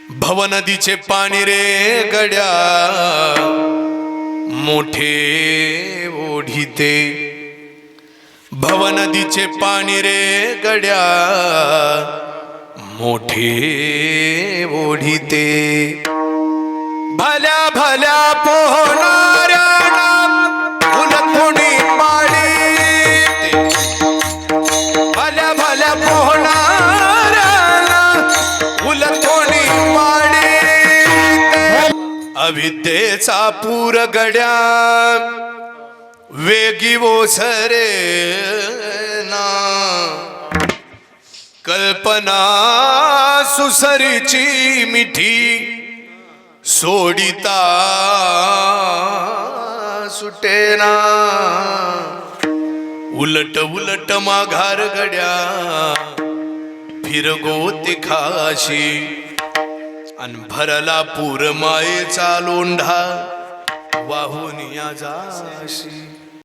भवनदीचे पाणी रे गड्या मोठे ओढीते, भवनदीचे पाणी रे गड्या मोठे ओढीते। भल्या भल्या पोहणाऱ्यांना उलथुनी पाळीते, भल्या भल्या पोहणाऱ्यांना उलथुनी पाळीते। अविद्येचा पूर गड्या वेगी ओसरे ना, कल्पना सुसरीची मिठी सोडिता सुटेना। उलट उलट माघार गड्या फिरगोते खाशी, अन भरला पूर मायेचा लोंढा वाहून या जाशी।